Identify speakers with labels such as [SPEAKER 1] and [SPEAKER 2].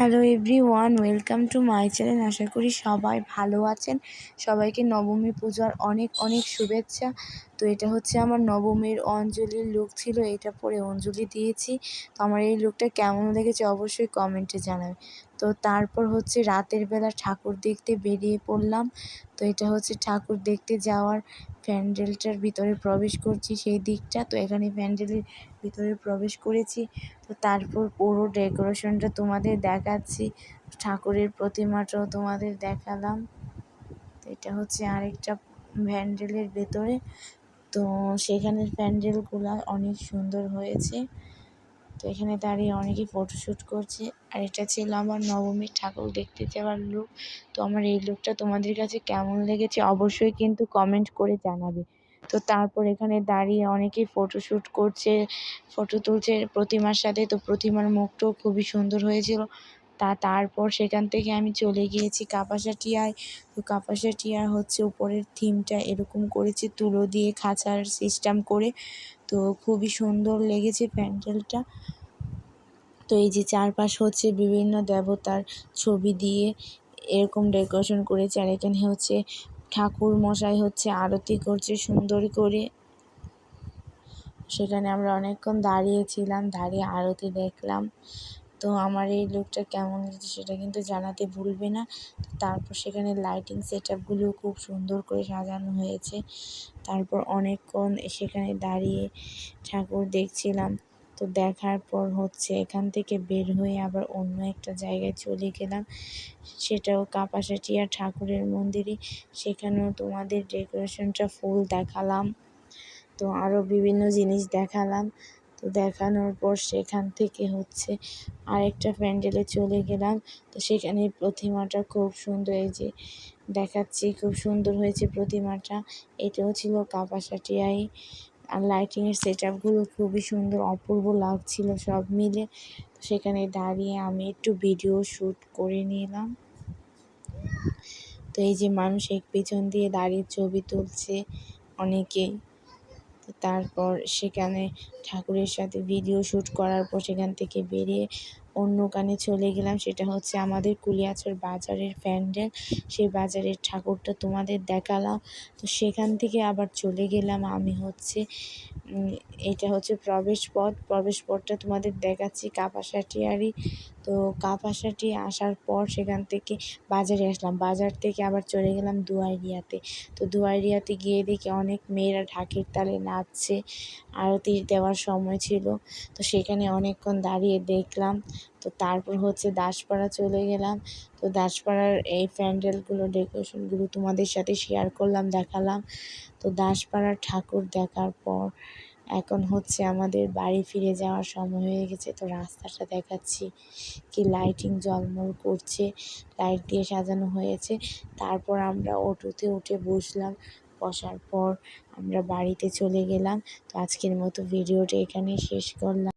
[SPEAKER 1] Hello everyone, welcome to my channel. আশা করি সবাই ভালো আছেন। সবাইকে নবমী পূজার অনেক অনেক শুভেচ্ছা। তো এটা হচ্ছে আমার নবমীর অঞ্জলির লুক ছিল, এটা পরে অঞ্জলি দিয়েছি। তো আমার এই লুকটা কেমন লেগেছে অবশ্যই কমেন্টে জানাবে। তো তারপর হচ্ছে রাতের বেলা ঠাকুর দেখতে বেরিয়ে পড়লাম। তো এটা হচ্ছে ঠাকুর দেখতে যাওয়ার প্যান্ডেলটার ভিতরে প্রবেশ করছি সেই দিকটা। তো এখানে প্যান্ডেলের ভিতরে প্রবেশ করেছি। তো তারপর পুরো ডেকোরেশনটা তোমাদের দেখাচ্ছি, ঠাকুরের প্রতিমাটাও তোমাদের দেখালাম। তো এটা হচ্ছে আরেকটা প্যান্ডেলের ভেতরে। তো সেখানের প্যান্ডেলগুলো অনেক সুন্দর হয়েছে। তো এখানে দাঁড়িয়ে অনেকেই ফটোশ্যুট করছে। আর এটা ছিল আমার নবমীর ঠাকুর দেখতে যাওয়ার লুক। তো আমার এই লুকটা তোমাদের কাছে কেমন লেগেছে অবশ্যই কিন্তু কমেন্ট করে জানাবে। তো তারপর এখানে দাঁড়িয়ে অনেকেই ফটোশ্যুট করছে, ফটো তুলছে প্রতিমার সাথে। তো প্রতিমার মুখটাও খুবই সুন্দর হয়েছিল। তারপর সেখান থেকে আমি চলে গিয়েছি কাপাসাটিয়ায়। তো কাপাসাটিয়া হচ্ছে উপরের থিমটা এরকম করেছে তুলো দিয়ে খাঁচার সিস্টেম করে। তো খুবই সুন্দর লেগেছে প্যান্ডেলটা। তো এই যে চারপাশ হচ্ছে বিভিন্ন দেবতার ছবি দিয়ে এরকম ডেকোরেশন করেছে। আর এখানে হচ্ছে ঠাকুর মশাই হচ্ছে আরতি করছে সুন্দর করে। সেখানে আমরা অনেকক্ষণ দাঁড়িয়েছিলাম, দাঁড়িয়ে আরতি দেখলাম। তো আমার এই লুকটা কেমন লেগেছে সেটা কিন্তু জানাতে ভুলবে না। তো তারপর সেখানে লাইটিং সেট আপগুলো খুব সুন্দর করে সাজানো হয়েছে। তারপর অনেকক্ষণ সেখানে দাঁড়িয়ে ঠাকুর দেখছিলাম। তো দেখার পর হচ্ছে এখান থেকে বের হয়ে আবার অন্য একটা জায়গায় চলে গেলাম, সেটাও কাপাসাটিয়া ঠাকুরের মন্দিরে। সেখানেও তোমাদের ডেকোরেশনটা ফুল দেখালাম। তো আরও বিভিন্ন জিনিস দেখালাম। তো দেখানোর পর সেখান থেকে হচ্ছে আরেকটা প্যান্ডেলে চলে গেলাম। তো সেখানে প্রতিমাটা খুব সুন্দর, এই যে দেখাচ্ছি, খুব সুন্দর হয়েছে প্রতিমাটা। এটাও ছিল কাপাসাটিয়ায়। আর লাইটিংয়ের সেট আপগুলো খুবই সুন্দর, অপূর্ব লাগছিল সব মিলে। তো সেখানে দাঁড়িয়ে আমি একটু ভিডিও শ্যুট করে নিলাম। তো এই যে মানুষ এক পেছন দিয়ে দাঁড়িয়ে ছবি তুলছে অনেকেই। তো তারপর সেখানে ঠাকুরের সাথে ভিডিও শ্যুট করার পর সেখান থেকে বেরিয়ে অন্য কানে চলে গেলাম। সেটা হচ্ছে আমাদের কুলিয়াচর বাজারের প্যান্ডেল, সেই বাজারের ঠাকুরটা তোমাদের দেখালাম। তো সেখান থেকে আবার চলে গেলাম আমি হচ্ছে এটা হচ্ছে প্রবেশপথটা তোমাদের দেখাচ্ছি কাপাসাটিয়ারই। তো কাপাসাটি আসার পর সেখান থেকে বাজারে আসলাম, বাজার থেকে আবার চলে গেলাম দুয়ারিয়াতে। তো দুয়ারিয়াতে গিয়ে দেখি অনেক মেয়েরা ঢাকের তালে নাচছে, আরতি দেওয়ার সময় ছিল। তো সেখানে অনেকক্ষণ দাঁড়িয়ে দেখলাম। তো তারপর হচ্ছে দাসপাড়া চলে গেলাম। তো দাসপাড়ার এই প্যান্ডেলগুলো ডেকোরেশনগুলো তোমাদের সাথে শেয়ার করলাম, দেখালাম। তো দাসপাড়ার ঠাকুর দেখার পর এখন হচ্ছে আমাদের বাড়ি ফিরে যাওয়ার সময় হয়ে গেছে। তো রাস্তাটা দেখাচ্ছি, কি লাইটিং ঝলমল করছে, লাইট দিয়ে সাজানো হয়েছে। তারপর আমরা অটোতে উঠে বসলাম, বসার পর আমরা বাড়িতে চলে গেলাম। তো আজকের মতো ভিডিওটা এখানেই শেষ করলাম।